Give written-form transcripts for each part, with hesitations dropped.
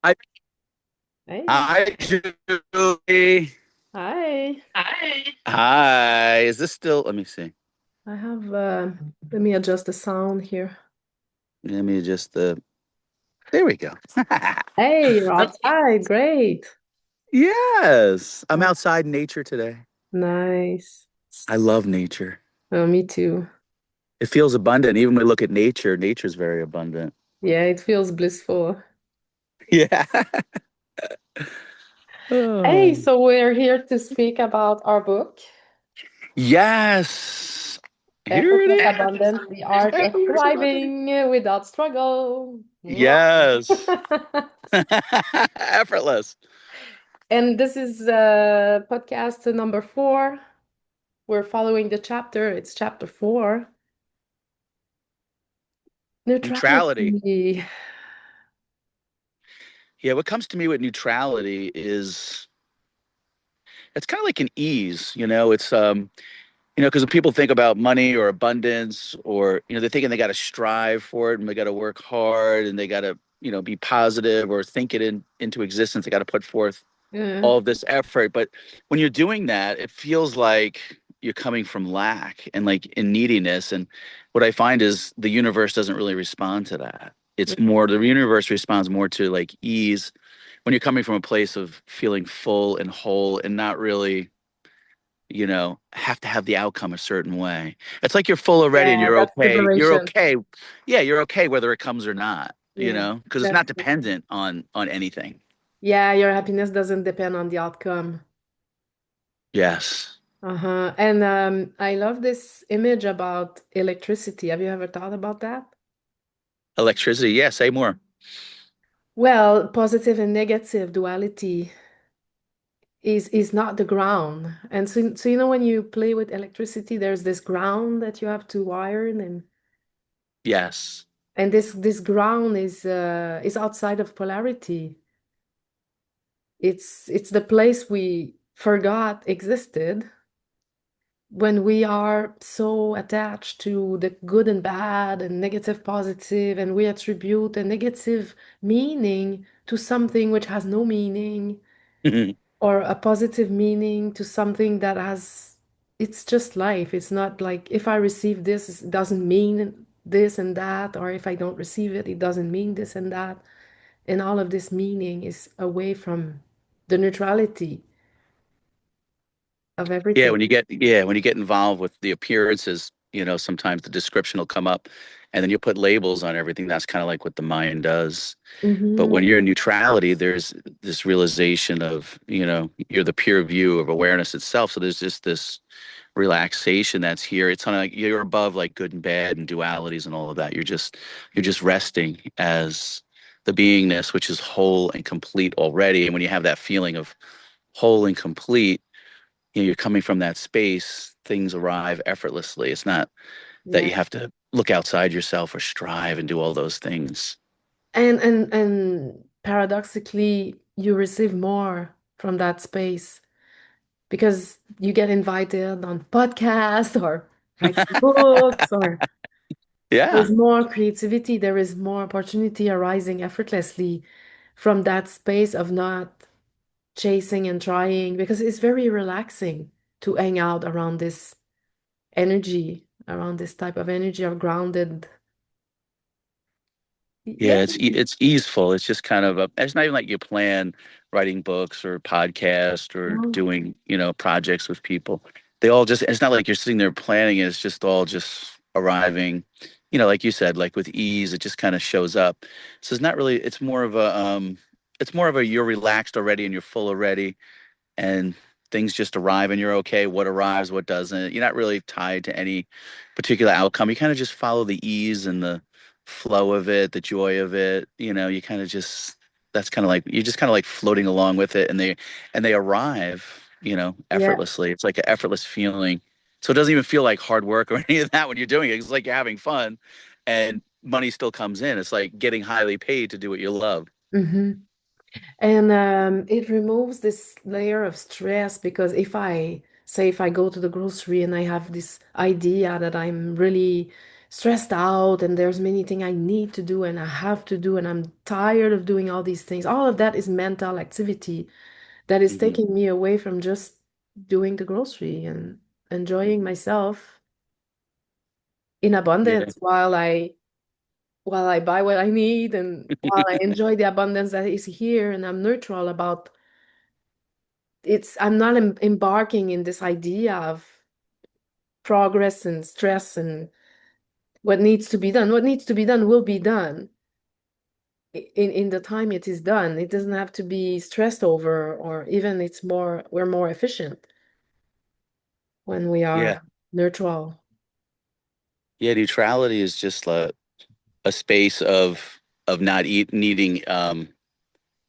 Hi, Hey, hi, Julie. hi. Hi. Is this still? Let me see. I have, let me adjust the sound here. Let me just There we go. Hey, you're outside. Great. Yes, I'm Oh, outside in nature today. nice. I love nature. Oh, me too. It feels abundant. Even when we look at nature, nature's very abundant. Yeah, it feels blissful. Yeah. Hey, Oh. so we're here to speak about our book, Yes. Here Effortless it Abundance, the art of is. thriving without struggle. Mwah. Yes. Effortless. And this is podcast number 4. We're following the chapter. It's chapter 4, Neutrality. Neutrality. Yeah, what comes to me with neutrality is it's kind of like an ease, because when people think about money or abundance or, they're thinking they got to strive for it and they got to work hard and they got to, be positive or think it into existence. They got to put forth Yeah. all of this effort. But when you're doing that, it feels like you're coming from lack and like in neediness. And what I find is the universe doesn't really respond to that. It's more, the universe responds more to like ease when you're coming from a place of feeling full and whole and not really, have to have the outcome a certain way. It's like you're full already and Yeah, you're that's okay. You're liberation. okay. Yeah, you're okay whether it comes or not, Yeah, because it's that's not dependent on anything. yeah, your happiness doesn't depend on the outcome. Yes. Uh-huh. And I love this image about electricity. Have you ever thought about that? Electricity. Yeah, say more. Well, positive and negative duality is not the ground. And so when you play with electricity, there's this ground that you have to wire Yes. and this ground is outside of polarity. It's the place we forgot existed when we are so attached to the good and bad and negative positive, and we attribute a negative meaning to something which has no meaning, or a positive meaning to something that has, it's just life. It's not like if I receive this, it doesn't mean this and that, or if I don't receive it, it doesn't mean this and that. And all of this meaning is away from the neutrality of Yeah, everything. when you get involved with the appearances, sometimes the description will come up and then you put labels on everything. That's kind of like what the mind does. But Hmm. when you're in neutrality, there's this realization of, you're the pure view of awareness itself. So there's just this relaxation that's here. It's kind of like you're above like good and bad and dualities and all of that. You're just resting as the beingness, which is whole and complete already. And when you have that feeling of whole and complete, you're coming from that space, things arrive effortlessly. It's not that Yeah. you have to look outside yourself or strive and do all those things. And paradoxically, you receive more from that space because you get invited on podcasts or writing books, or Yeah. there's more creativity, there is more opportunity arising effortlessly from that space of not chasing and trying, because it's very relaxing to hang out around this energy, around this type of energy of grounded. Yeah. Yeah, it's easeful. It's just kind of it's not even like you plan writing books or podcasts or No. doing, projects with people. They all just it's not like you're sitting there planning it. It's just all just arriving, like you said, like with ease, it just kind of shows up. So it's not really it's more of a you're relaxed already and you're full already and things just arrive and you're okay. What arrives, what doesn't. You're not really tied to any particular outcome. You kind of just follow the ease and the flow of it, the joy of it. You kind of just that's kind of like you're just kind of like floating along with it, and they arrive, Yeah. effortlessly. It's like an effortless feeling. So it doesn't even feel like hard work or any of that when you're doing it. It's like you're having fun, and money still comes in. It's like getting highly paid to do what you love. Hmm. And it removes this layer of stress, because if I go to the grocery and I have this idea that I'm really stressed out and there's many things I need to do and I have to do and I'm tired of doing all these things. All of that is mental activity that is Hmm. taking me away from just doing the grocery and enjoying myself in Yeah. abundance while I buy what I need and while I enjoy the abundance that is here and I'm neutral about I'm not embarking in this idea of progress and stress and what needs to be done. What needs to be done will be done in the time it is done. It doesn't have to be stressed over, or even we're more efficient when we Yeah. are neutral. Yeah. Neutrality is just a space of not needing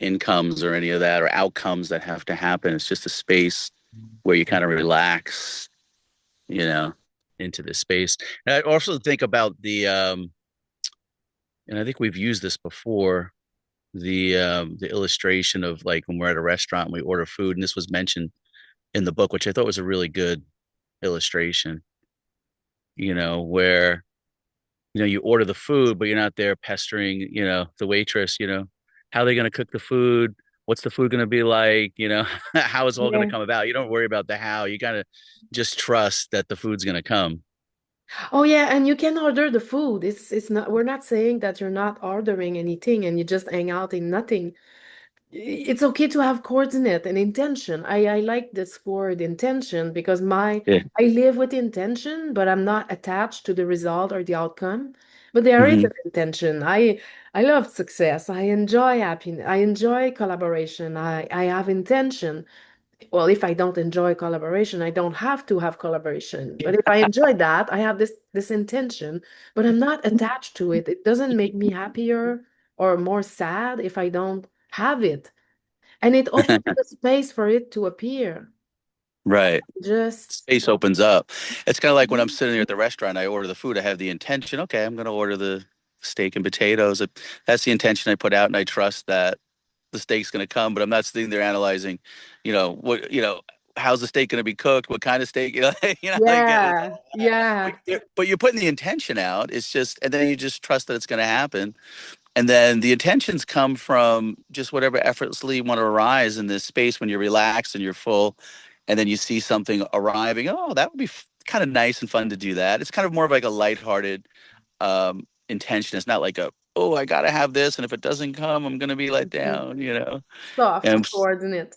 incomes or any of that or outcomes that have to happen. It's just a space where you kind of relax, you know, into this space. And I also think about and I think we've used this before, the illustration of like when we're at a restaurant and we order food, and this was mentioned in the book, which I thought was a really good illustration, where you order the food, but you're not there pestering, the waitress, how are they going to cook the food? What's the food going to be like? How is all going to Yeah. come about? You don't worry about the how. You kind of just trust that the food's going to come. Oh yeah, and you can order the food. It's not we're not saying that you're not ordering anything and you just hang out in nothing. It's okay to have coordinate and intention. I like this word intention because Yeah. I live with intention, but I'm not attached to the result or the outcome. But there is Hmm. an intention. I love success. I enjoy happiness. I enjoy collaboration. I have intention. Well, if I don't enjoy collaboration, I don't have to have collaboration. But if I enjoy that, I have this intention, but I'm not attached to it. It doesn't make me happier or more sad if I don't have it. And it opens the space for it to appear. Right. Just Space opens up. It's kind of like when I'm Mhm. sitting there at the restaurant, I order the food. I have the intention, okay, I'm going to order the steak and potatoes. That's the intention I put out, and I trust that the steak's going to come. But I'm not sitting there analyzing, how's the steak going to be cooked? What kind of steak? Like it's Yeah, all that. yeah. But you're putting the intention out. It's just, and then you just trust that it's going to happen. And then the intentions come from just whatever effortlessly want to arise in this space when you're relaxed and you're full. And then you see something arriving. Oh, that would be kind of nice and fun to do that. It's kind of more of like a lighthearted intention. It's not like oh, I got to have this. And if it doesn't come, I'm going to be let Mhm. down. Soft And coordinate.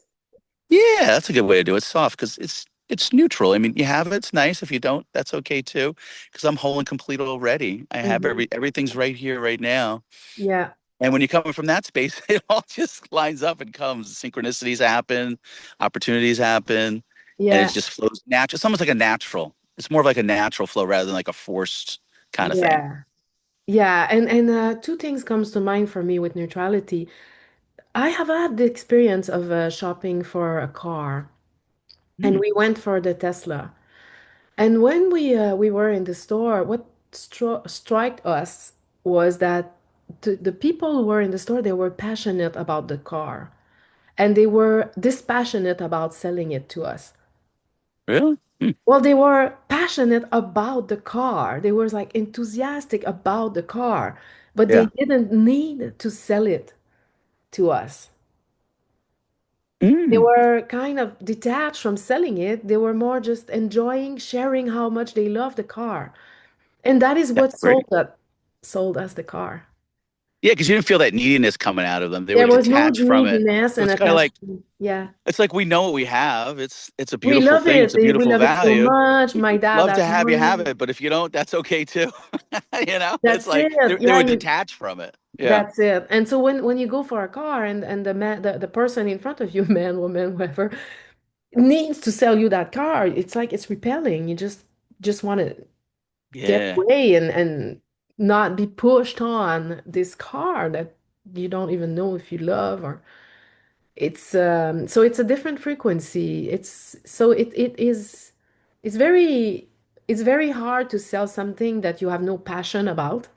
yeah, that's a good way to do it. Soft because it's neutral. I mean, you have it, it's nice. If you don't, that's okay too. Because I'm whole and complete already. I have Mhm. everything's right here, right now. Yeah, And when you're coming from that space, it all just lines up and comes. Synchronicities happen, opportunities happen, and it yeah, just flows natural. It's almost like a natural. It's more of like a natural flow rather than like a forced kind of thing. yeah. Yeah, and two things comes to mind for me with neutrality. I have had the experience of shopping for a car, and Hmm. we went for the Tesla. And when we were in the store, what struck us was that the people who were in the store, they were passionate about the car, and they were dispassionate about selling it to us. Really? Hmm. Well, they were passionate about the car. They were like enthusiastic about the car, but they Yeah. didn't need to sell it to us. They Mm. were kind of detached from selling it. They were more just enjoying, sharing how much they love the car. And that is what That's great. sold us the car. Yeah, because you didn't feel that neediness coming out of them. They were There was no detached from it. neediness So and it's kind of like attachment. Yeah. it's like we know what we have. It's a We beautiful love thing. It's it. a We beautiful love it so value. much. We'd My dad love has to have you have one. it, but if you don't, that's okay too. It's That's like it. they Yeah, were detached from it. Yeah. that's it. And so when you go for a car and the person in front of you, man, woman, whoever, needs to sell you that car, it's like it's repelling. You just want to get Yeah. away and not be pushed on this car that you don't even know if you love or so it's a different frequency. It's very it's very hard to sell something that you have no passion about,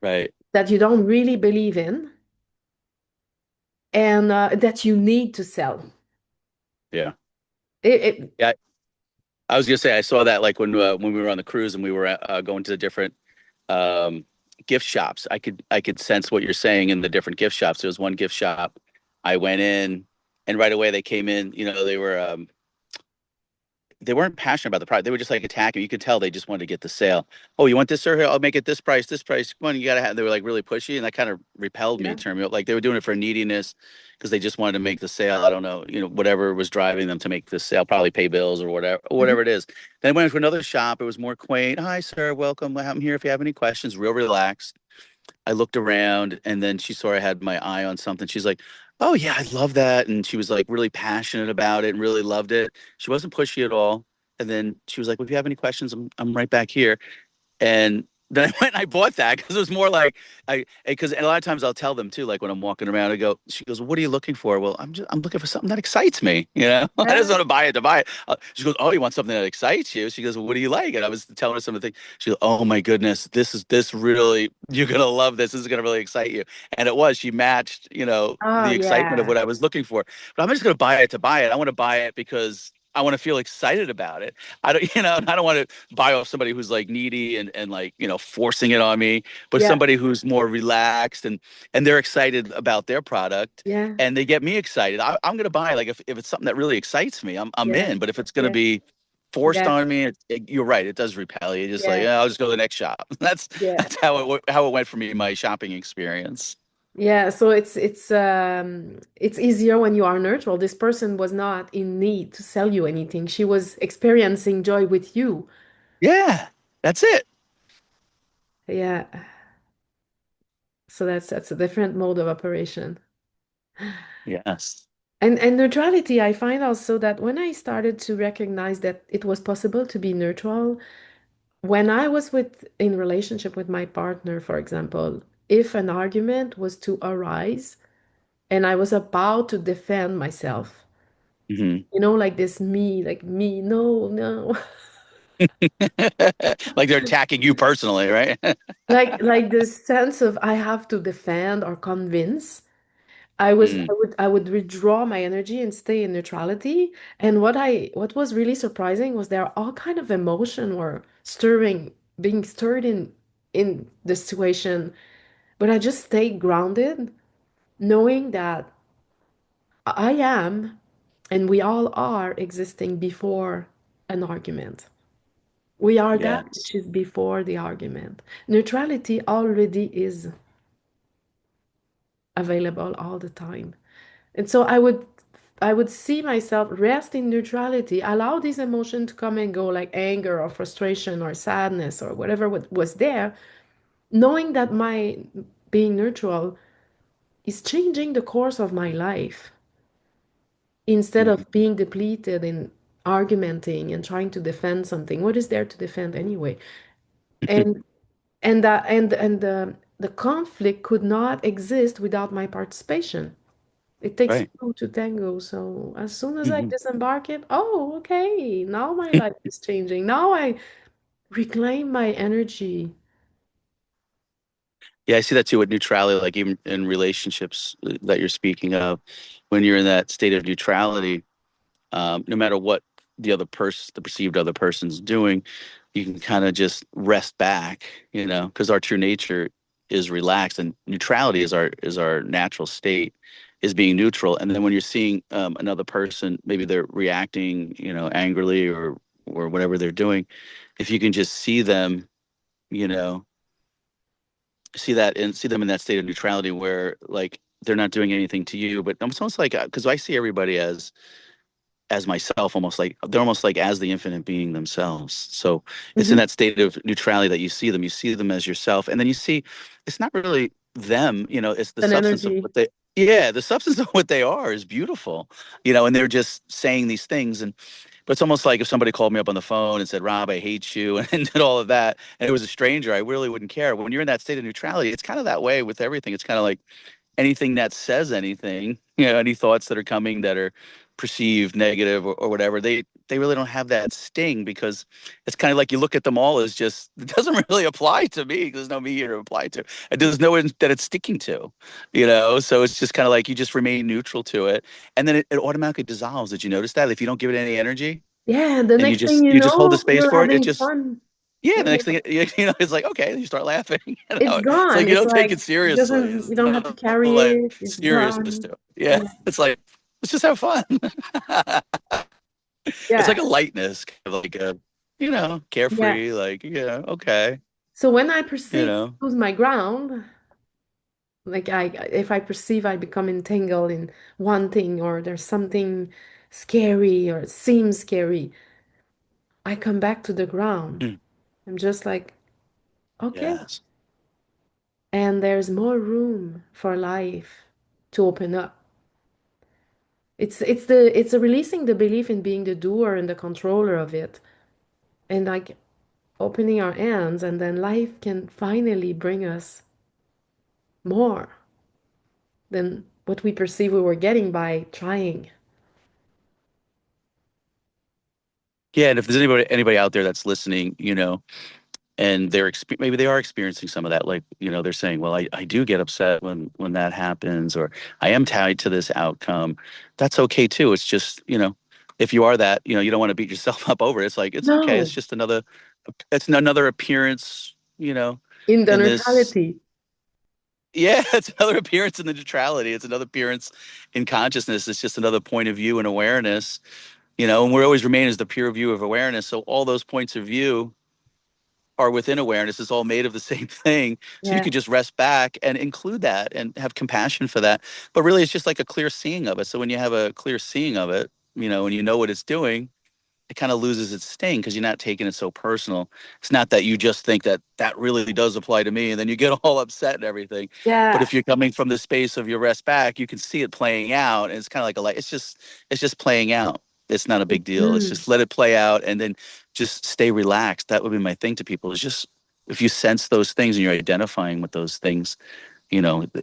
Right. that you don't really believe in, and that you need to sell. Yeah. It Yeah. I was gonna say I saw that like when we were on the cruise and we were going to the different um, gift shops. I could sense what you're saying in the different gift shops. There was one gift shop I went in, and right away they came in. They weren't passionate about the product. They were just like attacking. You could tell they just wanted to get the sale. Oh, you want this, sir? Here, I'll make it this price, this price. Come on, you gotta have. They were like really pushy, and that kind of repelled me. Yeah. Turn me like they were doing it for neediness because they just wanted to make the sale. I don't know, whatever was driving them to make this sale, probably pay bills or Mhm. whatever it is. Then I went to another shop. It was more quaint. Hi, sir. Welcome. I'm here if you have any questions. Real relaxed. I looked around and then she saw I had my eye on something. She's like, "Oh yeah, I love that." And she was like really passionate about it and really loved it. She wasn't pushy at all. And then she was like, "Well, if you have any questions, I'm right back here." And then I went and I bought that because it was more like because a lot of times I'll tell them too, like when I'm walking around, I go, she goes, "What are you looking for?" Well, I'm looking for something that excites me. I just Yeah. want to buy it to buy it. She goes, "Oh, you want something that excites you?" She goes, "Well, what do you like?" And I was telling her some of the things. She goes, "Oh my goodness, this really, you're gonna love this. This is gonna really excite you." And it was. She matched, Oh the excitement of yeah. what I was looking for. But I'm just gonna buy it to buy it. I want to buy it because I want to feel excited about it. I don't, I don't want to buy off somebody who's like needy and like, forcing it on me, but Yeah. somebody who's more relaxed and they're excited about their product Yeah. and they get me excited. I'm going to buy like if it's something that really excites me, I'm Yeah. in. But if it's going to Yeah. be forced Yeah. on me, you're right. It does repel you. Just like, Yeah. yeah, I'll just go to the next shop. That's Yeah. that's how it went for me in my shopping experience. Yeah, so it's easier when you are neutral. This person was not in need to sell you anything. She was experiencing joy with you. Yeah, that's it. Yeah. So that's a different mode of operation. Yes. And neutrality, I find also that when I started to recognize that it was possible to be neutral, when I was in relationship with my partner, for example, if an argument was to arise and I was about to defend myself, Hmm. like this me, like me, no, no. Like they're attacking you personally, right? Like this sense of I have to defend or convince. Mm, I would withdraw my energy and stay in neutrality. And what was really surprising was there all kind of emotion were being stirred in the situation. But I just stayed grounded, knowing that I am, and we all are existing before an argument. We are that yes. which is before the argument. Neutrality already is available all the time. And so I would see myself rest in neutrality, allow these emotions to come and go like anger or frustration or sadness or whatever was there, knowing that my being neutral is changing the course of my life instead Mhm. of being depleted in argumenting and trying to defend something. What is there to defend anyway? And the conflict could not exist without my participation. It takes Right. two to tango. So as soon as I Hmm. disembark it, oh, okay, now my life is changing. Now I reclaim my energy. Yeah, I see that too with neutrality, like even in relationships that you're speaking of, when you're in that state of neutrality, no matter what the perceived other person's doing, you can kind of just rest back, because our true nature is relaxed, and neutrality is our natural state, is being neutral. And then when you're seeing another person, maybe they're reacting, angrily or whatever they're doing, if you can just see them, you know, see that and see them in that state of neutrality where like they're not doing anything to you, but it's almost like because I see everybody as myself, almost like they're almost like as the infinite being themselves. So it's in Mhm. that state of neutrality that you see them as yourself, and then you see it's not really them, it's the An substance of energy. what they yeah, the substance of what they are is beautiful, and they're just saying these things. And but it's almost like if somebody called me up on the phone and said, "Rob, I hate you," and did all of that, and it was a stranger, I really wouldn't care. When you're in that state of neutrality, it's kind of that way with everything. It's kind of like anything that says anything, any thoughts that are coming that are perceived negative or whatever, they really don't have that sting because it's kind of like you look at them all as just it doesn't really apply to me. There's no me here to apply to. And there's no one that it's sticking to, So it's just kind of like you just remain neutral to it, and then it automatically dissolves. Did you notice that if you don't give it any energy Yeah, the and you next thing just you just hold the space you're for it, it having just fun. Yeah, the next thing it's like okay, you start laughing. It's It's gone. like you It's don't take like it it seriously. doesn't, There's you don't have to no carry like it. It's seriousness gone. to it. Yeah, Yeah. it's like let's just have fun. It's Yeah. like a lightness, kind of like a Yeah. carefree, like okay, So when I you perceive know. lose my ground, like if I perceive I become entangled in one thing or there's something scary or it seems scary, I come back to the ground. Mm. I'm just like, okay. Yes. And there's more room for life to open up. It's a releasing the belief in being the doer and the controller of it. And like opening our hands, and then life can finally bring us more than what we perceive we were getting by trying. Yeah, and if there's anybody out there that's listening, and maybe they are experiencing some of that, like they're saying, well, I do get upset when that happens, or I am tied to this outcome. That's okay too. It's just if you are that, you don't want to beat yourself up over it. It's like it's okay. No, It's another appearance, in the in this. neutrality. Yeah, it's another appearance in the neutrality. It's another appearance in consciousness. It's just another point of view and awareness, and we always remain as the pure view of awareness. So all those points of view are within awareness. Is all made of the same thing. So you Yeah, could just rest back and include that and have compassion for that. But really, it's just like a clear seeing of it. So when you have a clear seeing of it, and you know what it's doing, it kind of loses its sting because you're not taking it so personal. It's not that you just think that that really does apply to me and then you get all upset and everything. But yeah. if you're coming from the space of your rest back, you can see it playing out. And it's kind of like it's just playing out. It's not a big deal. It's Mm, just let it play out and then just stay relaxed. That would be my thing to people is just if you sense those things and you're identifying with those things,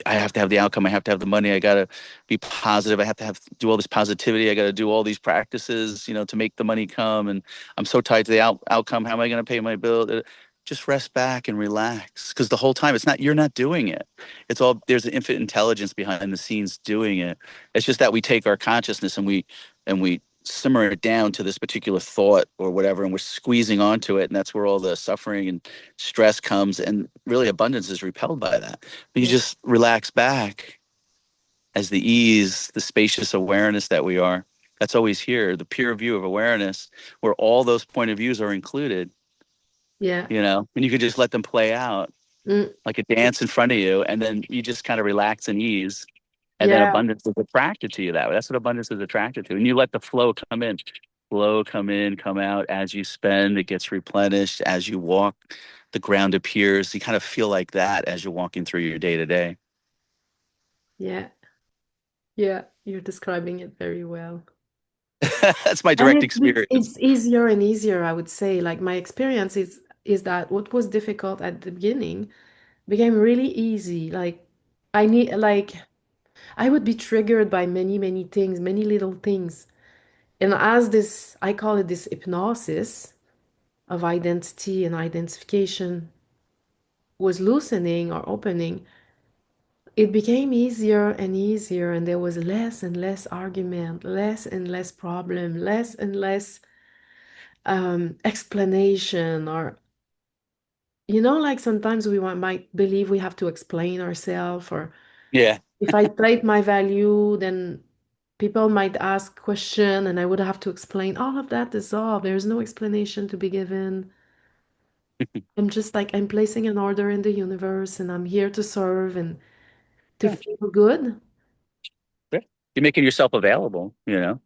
I have to have the outcome. I have to have the money. I got to be positive. I have to do all this positivity. I got to do all these practices, to make the money come. And I'm so tied to the outcome. How am I going to pay my bill? Just rest back and relax. Because the whole time you're not doing it. It's all, there's an infinite intelligence behind the scenes doing it. It's just that we take our consciousness and we simmer it down to this particular thought or whatever, and we're squeezing onto it. And that's where all the suffering and stress comes. And really abundance is repelled by that. But you yeah, just relax back as the ease, the spacious awareness that we are. That's always here, the pure view of awareness, where all those point of views are included, yeah, and you could just let them play out mm, like a dance in front of you, and then you just kind of relax and ease. And then yeah, abundance is attracted to you that way. That's what abundance is attracted to. And you let the flow come in, come out as you spend, it gets replenished. As you walk, the ground appears. You kind of feel like that as you're walking through your day to day. yeah, yeah. You're describing it very well. That's my And direct experience. it's easier and easier, I would say. Like my experience is that what was difficult at the beginning became really easy. Like I would be triggered by many, many things, many little things. And as this, I call it this hypnosis of identity and identification was loosening or opening, it became easier and easier, and there was less and less argument, less and less problem, less and less explanation. Or like sometimes might believe we have to explain ourselves, or Yeah. if I state my value, then people might ask question, and I would have to explain. All of that dissolved. There's no explanation to be given. I'm just like I'm placing an order in the universe, and I'm here to serve and to Yeah. feel good. Yeah. You're making yourself available.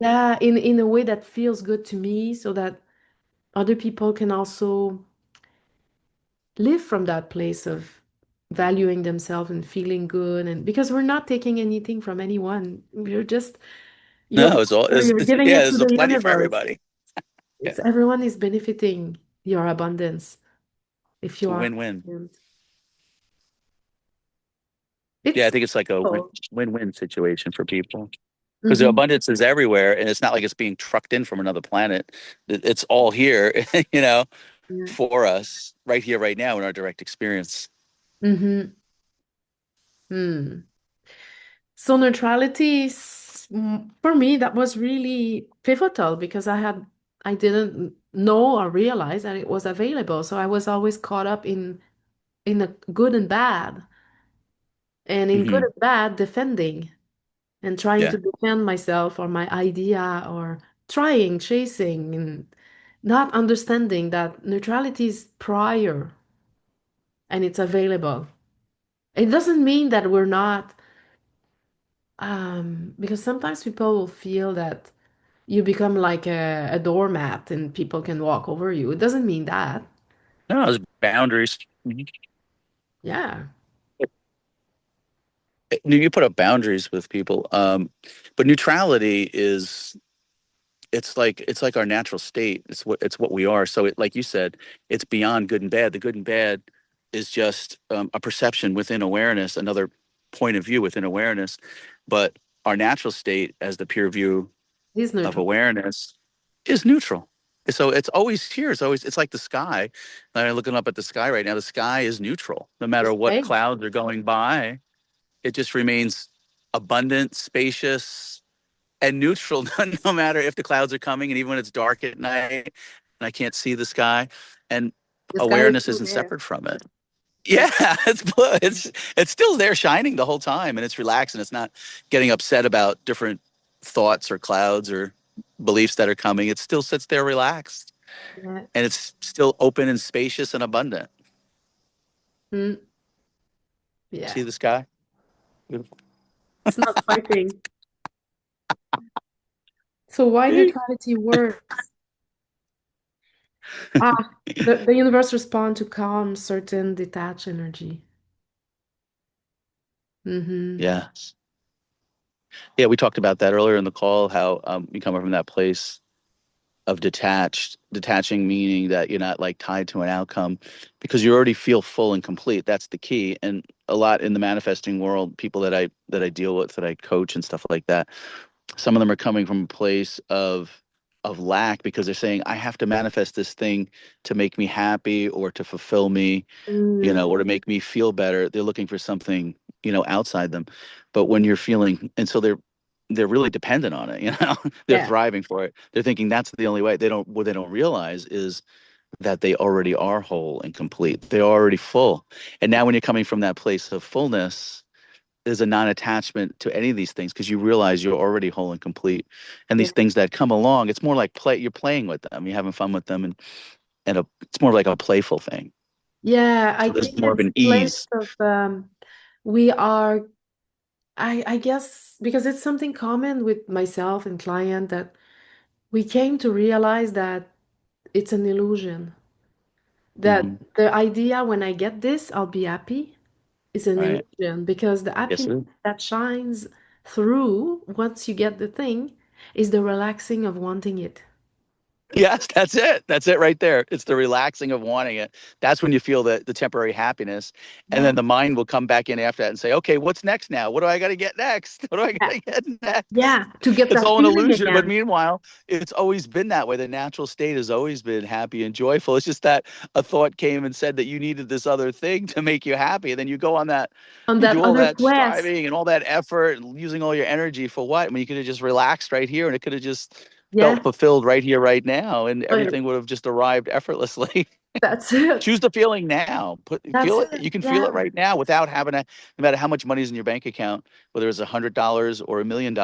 Yeah, in a way that feels good to me, so that other people can also live from that place of valuing themselves and feeling good. And because we're not taking anything from anyone, we're just No, it's all you're giving yeah, it to there's a the plenty for universe. everybody. Yeah. It's everyone is benefiting your abundance if It's you a are win-win. present. Yeah, I It's think it's like a simple. win-win situation for people. Because the Hmm. abundance is everywhere and it's not like it's being trucked in from another planet. It's all here, you know, Yeah. for us right here, right now in our direct experience. Hmm. Hmm. So neutrality for me, that was really pivotal because I didn't. know or realize that it was available. So I was always caught up in a good and bad, and in good Hmm. and bad, defending and trying Yeah. to defend myself or my idea or trying, chasing, and not understanding that neutrality is prior and it's available. It doesn't mean that we're not, because sometimes people will feel that you become like a doormat and people can walk over you. It doesn't mean that. No, there's boundaries. Mhm. Yeah. You put up boundaries with people. But neutrality is it's like our natural state. It's what we are. So like you said, it's beyond good and bad. The good and bad is just a perception within awareness, another point of view within awareness. But our natural state as the pure view He's of neutral. awareness is neutral. So it's always here. It's like the sky. I'm looking up at the sky right now. The sky is neutral. No matter It's what vague. clouds are going by, it just remains abundant, spacious, and neutral. No matter if the clouds are coming, and even when it's dark at night and I can't see the sky, and The sky is awareness still isn't there. separate from it. Yeah. Yeah, it's still there shining the whole time, and it's relaxed, and it's not getting upset about different thoughts or clouds or beliefs that are coming. It still sits there relaxed, Yeah. and it's still open and spacious and abundant. Mm, yeah. See the sky? Beautiful. It's not fighting. So why neutrality works? The universe responds to calm, certain, detached energy. Mm-hmm. Yeah, yeah. We talked about that earlier in the call. How you come from that place of detaching meaning that you're not like tied to an outcome because you already feel full and complete. That's the key. And a lot in the manifesting world, people that I deal with, that I coach and stuff like that, some of them are coming from a place of lack because they're saying I have to manifest this thing to make me happy or to fulfill me, Mm, or to make me feel better. They're looking for something, outside them. But when you're feeling, and so they're really dependent on it, they're yeah. thriving for it. They're thinking that's the only way. What they don't realize is that they already are whole and complete. They're already full. And now when you're coming from that place of fullness, there's a non-attachment to any of these things because you realize you're already whole and complete. And Yeah. these things that come along, it's more like play. You're playing with them. You're having fun with them, and it's more like a playful thing. Yeah, I So there's think more of it's an place ease. of we are I guess because it's something common with myself and client that we came to realize that it's an illusion. That Hmm. the idea when I get this, I'll be happy is an Right. illusion because the Yes, happiness it is. that shines through once you get the thing is the relaxing of wanting it. Yes, that's it. That's it right there. It's the relaxing of wanting it. That's when you feel the temporary happiness. And Yeah. then the mind will come back in after that and say, okay, what's next now? What do I got to get next? What do I got Yeah. to get next? Yeah, to get It's that all an feeling illusion. But again. meanwhile, it's always been that way. The natural state has always been happy and joyful. It's just that a thought came and said that you needed this other thing to make you happy. And then you go on that, On you that do all other that quest. striving and all that effort and using all your energy for what? I mean, you could have just relaxed right here and it could have just felt Yeah. fulfilled right here, right now, and But everything would have just arrived effortlessly. that's it. Choose the feeling now. That's Feel it. it. You can feel Yeah. it right now without having to, no matter how much money's in your bank account, whether it's $100 or $1 million,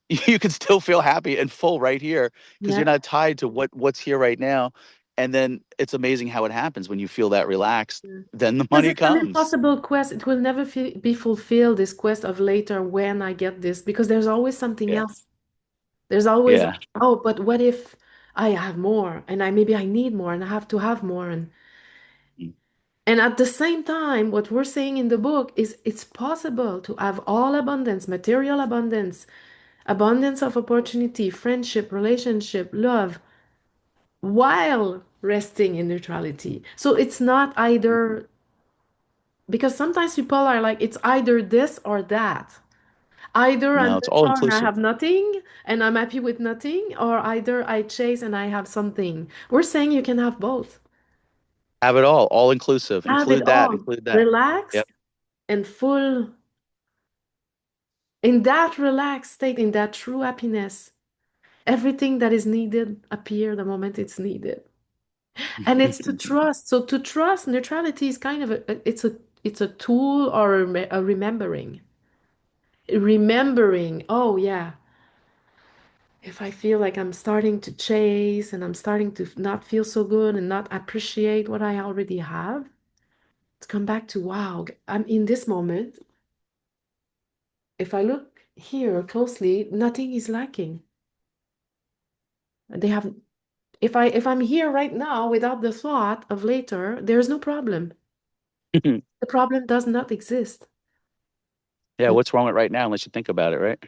you can still feel happy and full right here because you're Yeah. not tied to what's here right now. And then it's amazing how it happens when you feel that relaxed. Then the Because money it's an comes. impossible quest. It will never be fulfilled, this quest of later when I get this, because there's always something Yeah. else. There's always, Yeah. oh, but what if I have more and maybe I need more and I have to have more and at the same time, what we're saying in the book is it's possible to have all abundance, material abundance, abundance of opportunity, friendship, relationship, love, while resting in neutrality. So it's not either, because sometimes people are like, it's either this or that. Either I'm No, it's all neutral and I inclusive. have nothing and I'm happy with nothing, or either I chase and I have something. We're saying you can have both. Have it all inclusive. Have it Include that. all. Include that. Relaxed Yep. and full in that relaxed state, in that true happiness. Everything that is needed appear the moment it's needed. And it's to trust. So to trust neutrality is kind of it's a tool or a remembering. Remembering, oh yeah, if I feel like I'm starting to chase and I'm starting to not feel so good and not appreciate what I already have, to come back to wow, I'm in this moment. If I look here closely, nothing is lacking. They have if I'm here right now without the thought of later, there's no problem. The problem does not exist. Yeah, what's wrong with right now unless you think about it, right?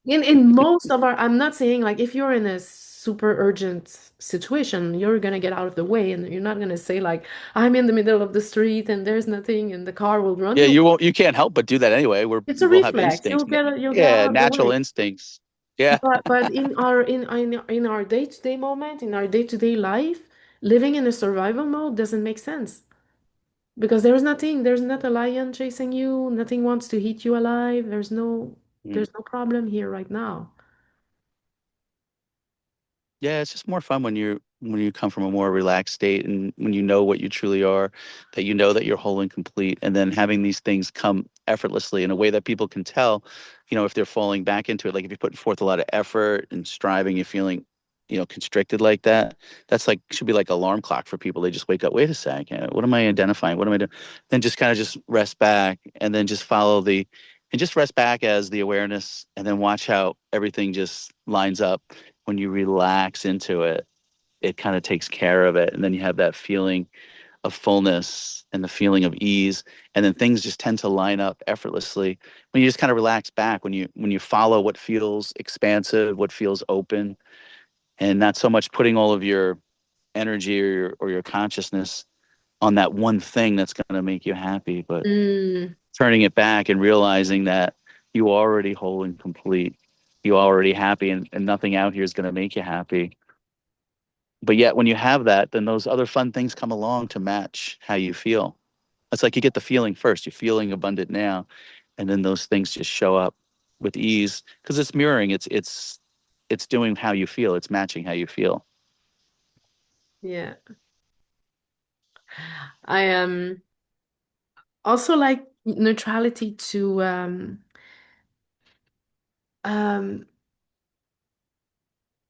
In most of our, I'm not saying like if you're in a super urgent situation, you're gonna get out of the way and you're not gonna say like I'm in the middle of the street and there's nothing and the car will run Yeah, you. you can't help but do that anyway. It's a We'll have reflex. instincts. You'll get Yeah, out of the natural way. instincts. Yeah. But in our day-to-day moment, in our day-to-day life, living in a survival mode doesn't make sense. Because there's not a lion chasing you, nothing wants to eat you alive. There's no problem here right now. Yeah, it's just more fun when you come from a more relaxed state and when you know what you truly are, that you know that you're whole and complete, and then having these things come effortlessly in a way that people can tell, if they're falling back into it. Like if you're putting forth a lot of effort and striving, you're feeling, constricted like that. That's like should be like alarm clock for people. They just wake up. Wait a second, what am I identifying? What am I doing? Then just kind of just rest back and then just follow the and just rest back as the awareness and then watch how everything just lines up when you relax into it, it kind of takes care of it. And then you have that feeling of fullness and the feeling of ease. And then things just tend to line up effortlessly when you just kind of relax back, when you follow what feels expansive, what feels open, and not so much putting all of your energy or your consciousness on that one thing that's going to make you happy, but Mm, turning it back and realizing that you already whole and complete. You already happy and nothing out here is going to make you happy. But yet when you have that, then those other fun things come along to match how you feel. It's like you get the feeling first. You're feeling abundant now, and then those things just show up with ease because it's mirroring. It's doing how you feel. It's matching how you feel. yeah. I also like neutrality to um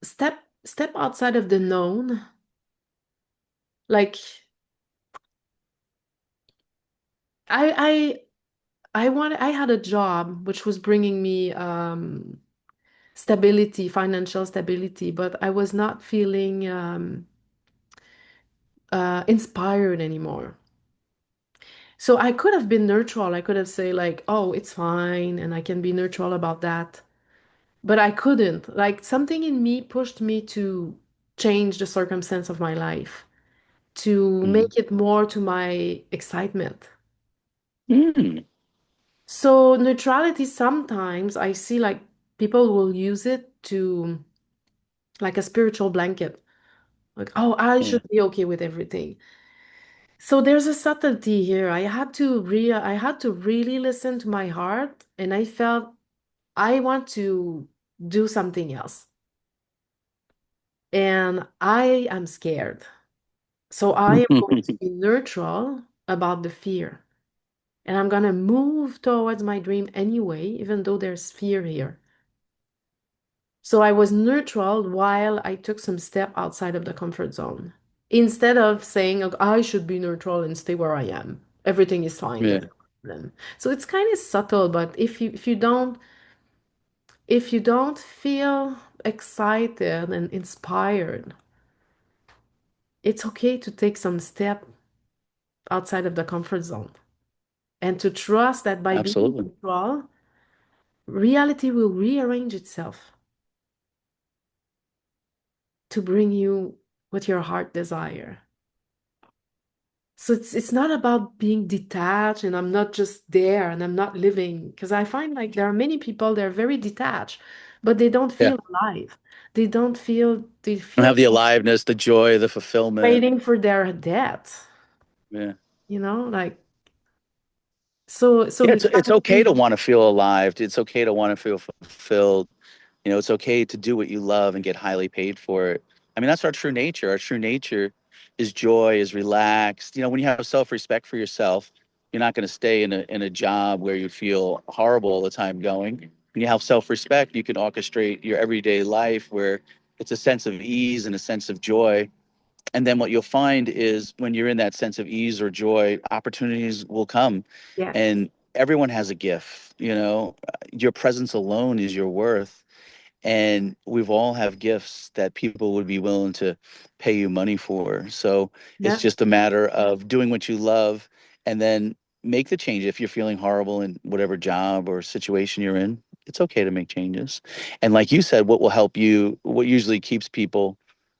step outside of the known. Like I I had a job which was bringing me stability, financial stability, but I was not feeling inspired anymore. So I could have been neutral. I could have said like, "Oh, it's fine," and I can be neutral about that. But I couldn't. Like something in me pushed me to change the circumstance of my life, to Mm. make it more to my excitement. Mm. So neutrality sometimes I see like people will use it to like a spiritual blanket. Like, oh, I Yeah. should be okay with everything. So there's a subtlety here. I had to really listen to my heart and I felt I want to do something else. And I am scared. So I am going to be neutral about the fear. And I'm going to move towards my dream anyway, even though there's fear here. So I was neutral while I took some step outside of the comfort zone. Instead of saying, "Oh, I should be neutral and stay where I am. Everything is fine. There's Yeah, no problem." So it's kind of subtle, but if you don't feel excited and inspired, it's okay to take some step outside of the comfort zone and to trust that by being absolutely. neutral, reality will rearrange itself to bring you what your heart desire. So it's not about being detached and I'm not just there and I'm not living because I find like there are many people they're very detached, but they don't Yeah. feel alive. They And feel have the aliveness, the joy, the fulfillment. waiting for their death, Yeah. like so Yeah, it's okay to neutrality. want to feel alive. It's okay to want to feel fulfilled. You know, it's okay to do what you love and get highly paid for it. I mean, that's our true nature. Our true nature is joy, is relaxed. You know, when you have self-respect for yourself, you're not going to stay in a job where you feel horrible all the time going. When you have self-respect, you can orchestrate your everyday life where it's a sense of ease and a sense of joy. And then what you'll find is when you're in that sense of ease or joy, opportunities will come. Yeah, And everyone has a gift, you know. Your presence alone is your worth, and we've all have gifts that people would be willing to pay you money for. So it's yeah, just a matter of doing what you love and then make the change. If you're feeling horrible in whatever job or situation you're in, it's okay to make changes. And like you said, what will help you, what usually keeps people,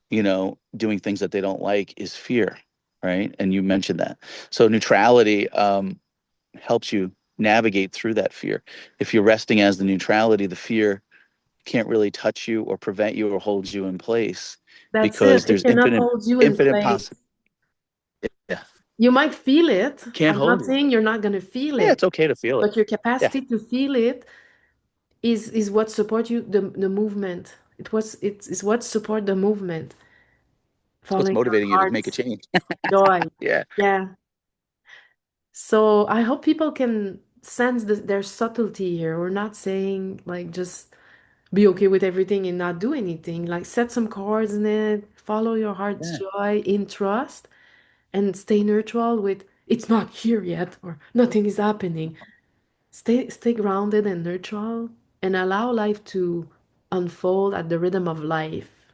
you know, doing things that they don't like is fear, right? And you mentioned that. So neutrality helps you navigate through that fear. If you're resting as the neutrality, the fear can't really touch you or prevent you or hold you in place that's it. because It there's cannot hold you in infinite place. possible. Yeah, You might feel it. can't I'm hold not you. saying you're not going to feel Yeah, it, it's okay to feel it. but your Yeah, capacity to feel it is what support you the movement. It's what support the movement, it's what's following your motivating you to make a heart's change. joy. Yeah, Yeah. So I hope people can sense their subtlety here. We're not saying like just be okay with everything and not do anything. Like set some chords in it, follow your heart's yeah. joy in trust, and stay neutral with it's not here yet or nothing is happening. Stay grounded and neutral and allow life to unfold at the rhythm of life,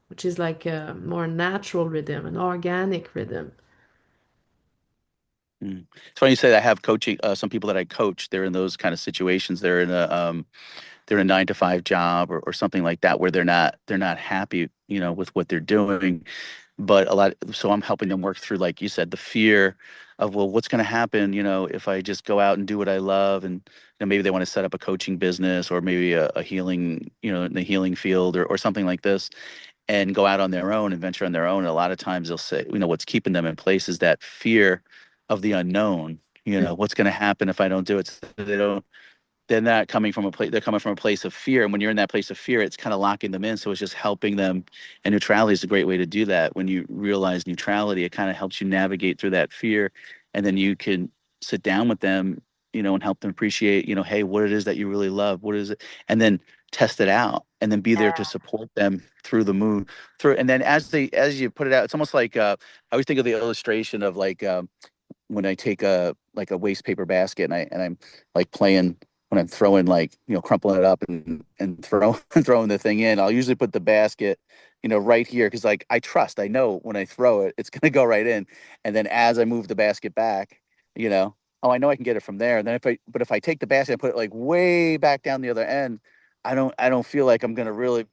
which is like a more natural rhythm, an organic rhythm. Mm. It's funny you say that. I have coaching. Some people that I coach, they're in those kind of situations. They're in a 9 to 5 job or something like that where they're not happy, you know, with what they're doing. But a lot, so I'm helping them work through, like you said, the fear of, well, what's going to happen, you know, if I just go out and do what I love, and you know, maybe they want to set up a coaching business or maybe a healing, you know, in the healing field or something like this, and go out on their own and venture on their own. And a lot of times they'll say, you know, what's keeping them in place is that fear of the unknown. You know, what's going to happen if I don't do it? So they don't, they're not coming from a place, they're coming from a place of fear, and when you're in that place of fear, it's kind of locking them in, so it's just helping them. And neutrality is a great way to do that. When you realize neutrality, it kind of helps you navigate through that fear, and then you can sit down with them, you know, and help them appreciate, you know, hey, what it is that you really love, what is it, and then test it out, and then be there to support them through the move through. And then as you put it out, it's almost like I always think of the illustration of like when I take a like a waste paper basket and I'm like playing when I'm throwing, like, you know, crumpling it up and throwing the thing in, I'll usually put the basket, you know, right here because like I know when I throw it, it's gonna go right in. And then as I move the basket back, you know, oh, I know I can get it from there. And then if I take the basket and put it like way back down the other end, I don't feel like I'm gonna really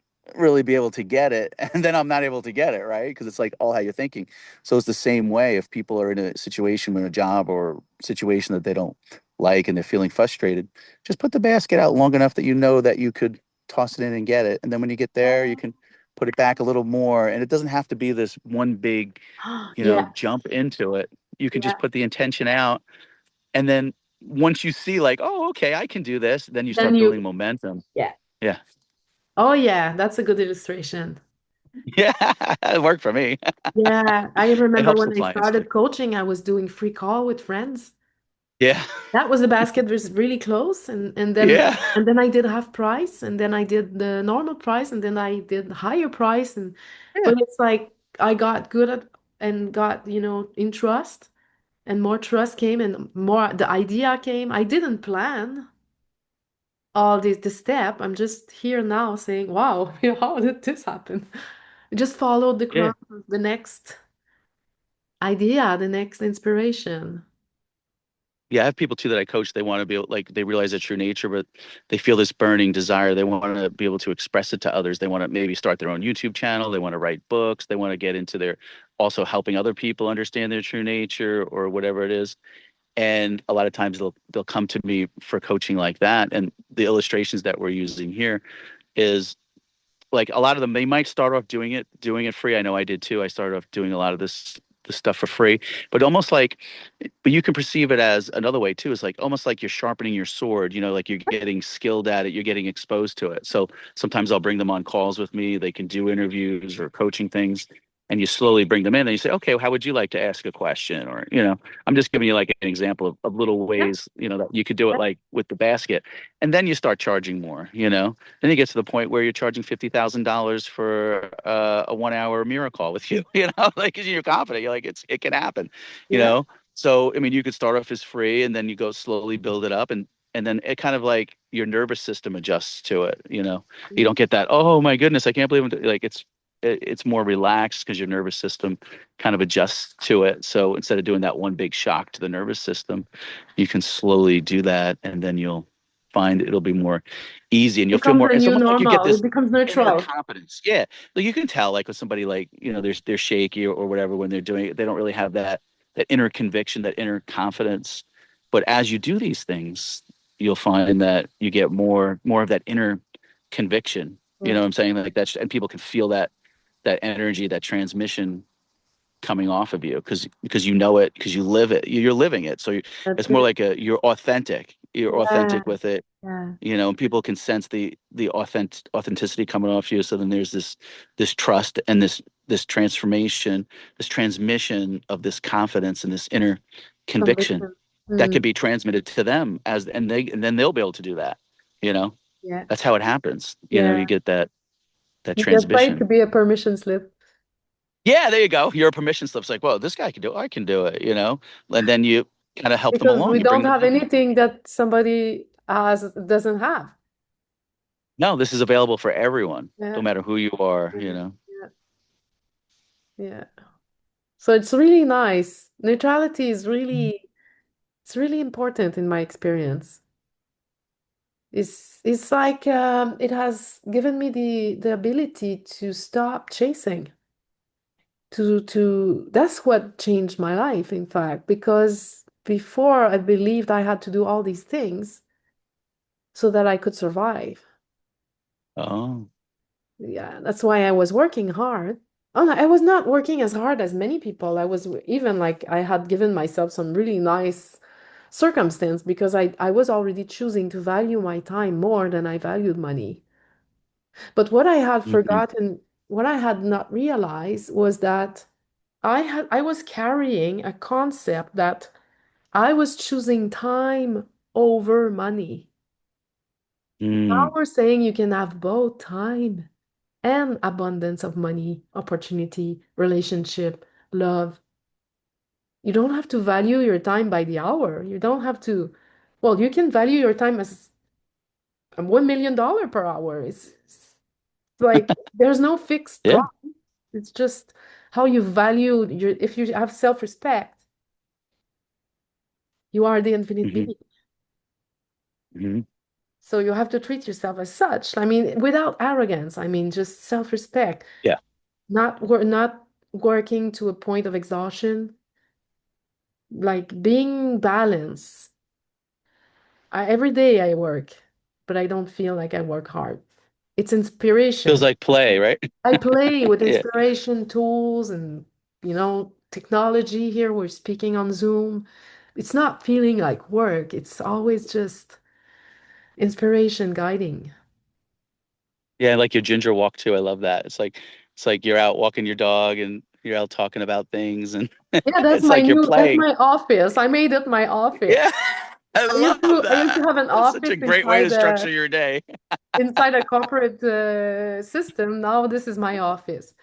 be able to get it, and then I'm not able to get it, right? Because it's like all how you're thinking. So it's the same way if people are in a situation with a job or situation that they don't like and they're feeling frustrated, just put the basket out long enough that you know that you could toss it in and get it. And then when you get there, you can put it back a little more. And it doesn't have to be this one big, you know, Yeah, jump into it. You can just yeah. put the intention out. And then once you see like, oh, okay, I can do this, then you Then start you, building momentum. yeah. Yeah. Oh, yeah, that's a good illustration. Yeah. It worked for me. Yeah, I It remember helps the when I clients too. started coaching, I was doing free call with friends. Yeah. That was the basket was really close, Yeah. and then I did half price, and then I did the normal price, and then I did higher price, and Yeah. but it's like I got good at and got, in trust, and more trust came, and more the idea came. I didn't plan all the step. I'm just here now saying, wow, how did this happen? I just followed the Yeah. crowd, the next idea, the next inspiration. Yeah, I have people too that I coach. They want to be able, like, they realize their true nature, but they feel this burning desire. They want to be able to express it to others. They want to maybe start their own YouTube channel. They want to write books. They want to get into their also helping other people understand their true nature or whatever it is. And a lot of times they'll come to me for coaching like that. And the illustrations that we're using here is like a lot of them, they might start off doing it free. I know I did too. I started off doing a lot of this the stuff for free, but almost like, but you can perceive it as another way too. It's like almost like you're sharpening your sword, like you're getting skilled at it, you're getting exposed to it. So sometimes I'll bring them on calls with me. They can do interviews or coaching things. And you slowly bring them in and you say, okay, well, how would you like to ask a question? Or, I'm just giving you like an example of little Yeah, ways, that you could do it yeah, like with the basket. And then you start charging more, then you get to the point where you're charging $50,000 for a 1 hour mirror call with you, like, 'cause you're confident. You're like, it can happen, you yeah. know? So, I mean, you could start off as free and then you go slowly build it up and then it kind of like your nervous system adjusts to it, you Mm. don't get that, oh my goodness, I can't believe like it's more relaxed because your nervous system kind of adjusts to it. So instead of doing that one big shock to the nervous system, you can slowly do that and then you'll find it'll be more easy and you'll feel Becomes more, a it's new almost like you get normal. It this becomes inner neutral. confidence. Yeah. Like you can tell like with somebody like, they're shaky or whatever when they're doing it, they don't really have that inner conviction, that inner confidence. But as you do these things, you'll find that you get more of that inner conviction. You know Yeah, what I'm saying? Like that's and people can feel that energy, that transmission coming off of you because you know it, because you live it, you're living it. So that's it's more it. like you're authentic. You're Yeah, authentic with it, yeah. and people can sense the authenticity coming off you. So then there's this trust and this transformation, this transmission of this confidence and this inner conviction Conviction. that Mm, could be transmitted to them and then they'll be able to do that. You know, yeah, that's how it happens. You yeah. get that You get paid to transmission. be a permission slip. Yeah, there you go. Your permission slip's like, whoa, this guy can do it. I can do it. And then you kind of help them Because along. we You don't bring them have in. anything that somebody has doesn't have. No, this is available for everyone, no Yeah, matter who you are, yeah, yeah, yeah. So it's really nice. Neutrality is it's really important in my experience. It's like it has given me the ability to stop chasing. To That's what changed my life, in fact, because before I believed I had to do all these things so that I could survive. Oh. Yeah, that's why I was working hard. Oh, no, I was not working as hard as many people. I was even like I had given myself some really nice circumstance because I was already choosing to value my time more than I valued money. But what I had Hmm. forgotten, what I had not realized was that I was carrying a concept that I was choosing time over money. Now Mm. we're saying you can have both time and abundance of money, opportunity, relationship, love. You don't have to value your time by the hour. You don't have to, well, you can value your time as $1 million per hour. It's like there's no fixed Yeah. price. It's just how you value if you have self-respect, you are the infinite Hmm. being. Hmm. So you have to treat yourself as such. I mean, without arrogance. I mean, just self-respect. Yeah. Not working to a point of exhaustion, like being balanced. Every day I work, but I don't feel like I work hard. It's Feels inspiration. like play, right? I play with Yeah. inspiration tools and, technology here. We're speaking on Zoom. It's not feeling like work. It's always just inspiration guiding. Yeah, like your ginger walk too. I love that. It's like you're out walking your dog and you're out talking about things and Yeah, it's like you're that's playing. my office. I made it my office. Yeah. I love I used to that. have an That's such office a great way to structure your day. inside a corporate system. Now this is my office.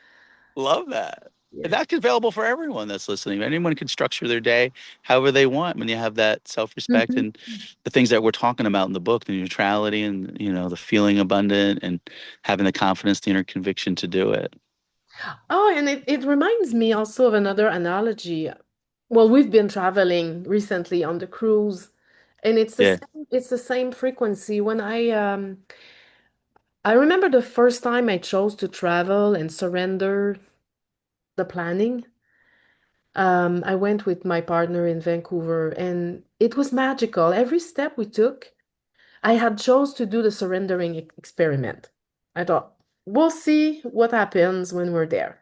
Love that. And Yeah. that's available for everyone that's listening. Anyone can structure their day however they want when you have that self-respect Mhm. and the things that we're talking about in the book, the neutrality and the feeling abundant and having the confidence, the inner conviction to do it. Oh, and it reminds me also of another analogy. Well, we've been traveling recently on the cruise, and Yeah. it's the same frequency. I remember the first time I chose to travel and surrender the planning. I went with my partner in Vancouver, and it was magical. Every step we took, I had chose to do the surrendering experiment. I thought, we'll see what happens when we're there.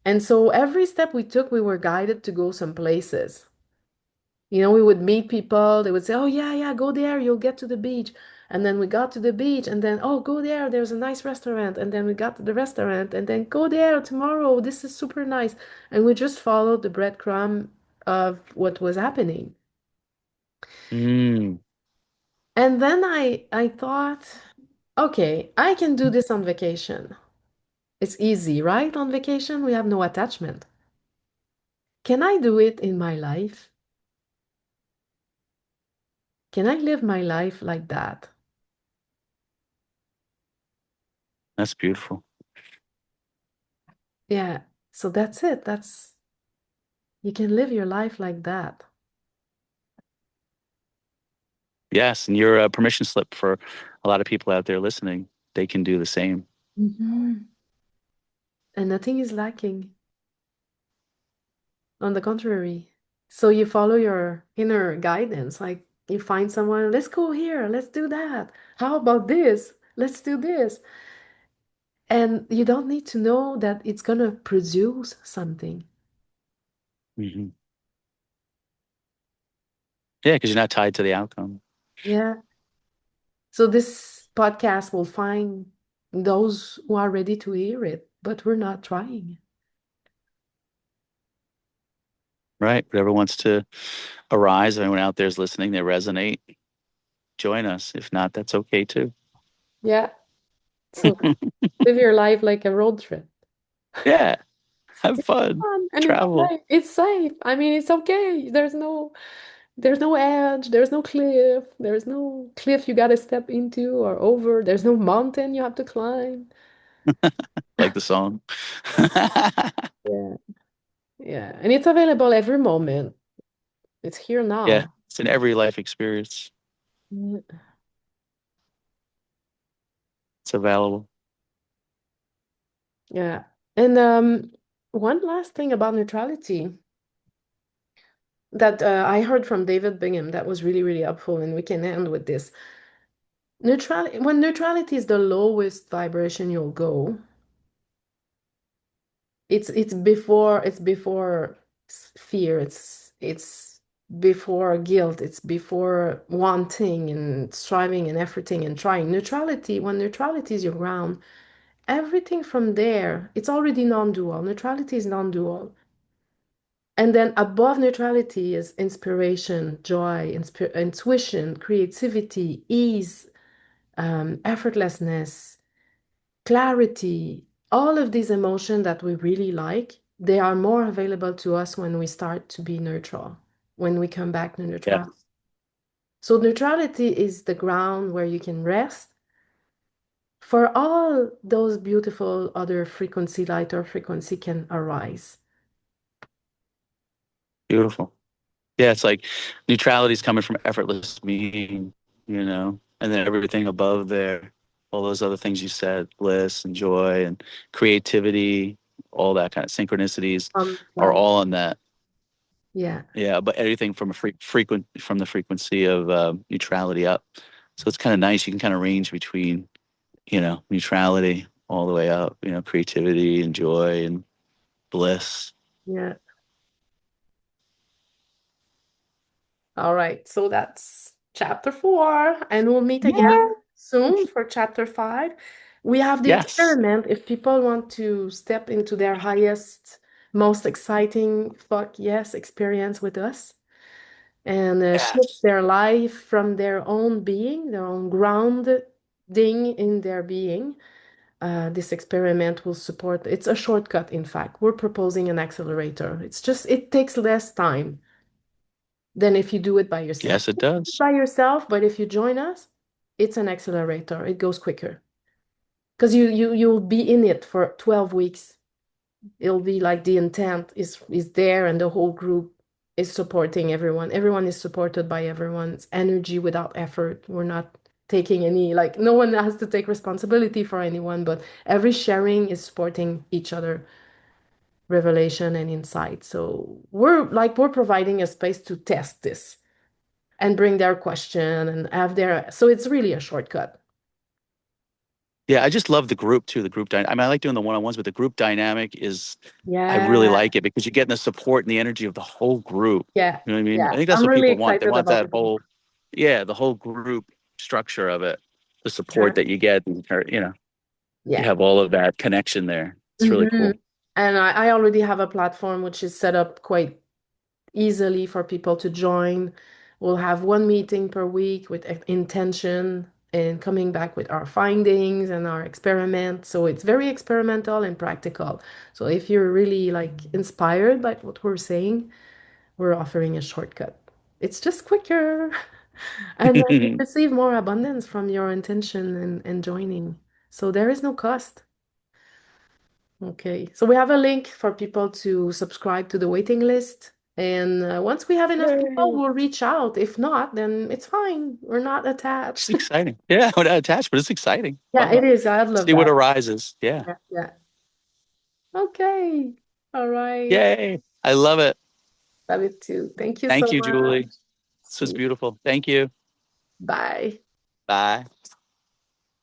And so every step we took, we were guided to go some places. You know, we would meet people, they would say, oh, yeah, yeah, go there, you'll get to the beach. And then we got to the beach, and then, oh, go there, there's a nice restaurant. And then we got to the restaurant, and then go there tomorrow, this is super nice. And we just followed the breadcrumb of what was happening. Mm, And then I thought, okay, I can do this on vacation. It's easy, right? On vacation, we have no attachment. Can I do it in my life? Can I live my life like that? that's beautiful. Yeah. So that's it. That's you can live your life like that. Yes, and you're a permission slip for a lot of people out there listening. They can do the same. Mhm. And nothing is lacking. On the contrary. So you follow your inner guidance. Like you find someone, let's go here, let's do that. How about this? Let's do this. And you don't need to know that it's gonna produce something. Hmm. Yeah, because you're not tied to the outcome. Yeah. So this podcast will find those who are ready to hear it, but we're not trying. Right. Whatever wants to arise, if anyone out there is listening, they resonate, join us. If not, that's okay too. Yeah. So live your life like a road trip. Yeah. Have fun. Fun and it's Travel. safe. It's safe. I mean, it's okay. There's no edge, there's no cliff you gotta step into or over, there's no mountain you have to climb. Like the song. Yeah. Yeah. And it's available every moment. It's here Yeah. now. It's in every life experience. Yeah. It's available. Yeah. And one last thing about neutrality that I heard from David Bingham that was really, really helpful, and we can end with this. Neutrality, when neutrality is the lowest vibration you'll go, it's before fear, it's before guilt, it's before wanting and striving and efforting and trying. Neutrality, when neutrality is your ground, everything from there, it's already non-dual. Neutrality is non-dual. And then above neutrality is inspiration, joy, intuition, creativity, ease, effortlessness, clarity. All of these emotions that we really like, they are more available to us when we start to be neutral, when we come back to Yeah. neutral. So neutrality is the ground where you can rest for all those beautiful other frequency, lighter frequency can arise. Beautiful. Yeah. It's like neutrality is coming from effortless being, and then everything above there, all those other things you said, bliss and joy and creativity, all that kind of synchronicities are That, all on that. yeah, Yeah, but everything from a frequent from the frequency of neutrality up. So it's kind of nice. You can kind of range between, neutrality all the way up, creativity and joy and bliss. yeah. All right, so that's chapter 4, and we'll meet again Yeah. soon for chapter 5. We have the Yes. experiment if people want to step into their highest, most exciting fuck yes experience with us and shift Yes. their life from their own being, their own grounding in their being. This experiment will support, it's a shortcut, in fact. We're proposing an accelerator. It takes less time than if you do it by yourself. Yes, it does. By yourself, but if you join us, it's an accelerator. It goes quicker because you'll be in it for 12 weeks. It'll be like the intent is there and the whole group is supporting everyone. Everyone is supported by everyone's energy without effort. We're not taking any, like no one has to take responsibility for anyone, but every sharing is supporting each other, revelation and insight. So we're providing a space to test this and bring their question and have their, so it's really a shortcut. Yeah, I just love the group too. The group I mean, I like doing the one-on-ones, but the group dynamic is, I really Yeah, like it because you're getting the support and the energy of the whole group. yeah, You know what I mean? I yeah. think that's I'm what really people want. They excited want about that the group. whole, yeah, the whole group structure of it, the support Sure. that you get, and, or, you Yeah. have all of that connection there. It's really Hmm. cool. And I already have a platform which is set up quite easily for people to join. We'll have one meeting per week with intention and coming back with our findings and our experiments. So it's very experimental and practical. So if you're really like inspired by what we're saying, we're offering a shortcut. It's just quicker. And then you receive more abundance from your intention and joining. So there is no cost. Okay, so we have a link for people to subscribe to the waiting list. And once we have enough people, Yay. we'll reach out. If not, then it's fine. We're not It's attached. exciting. Yeah, I'm not attached, but it's exciting. Yeah, Fun. it is. I love See what that. arises. Yeah. Yeah, yeah. Okay. All right. Yay. I love it. Love it too. Thank you Thank so you, much. Julie. This was Sweet. beautiful. Thank you. Bye. Bye.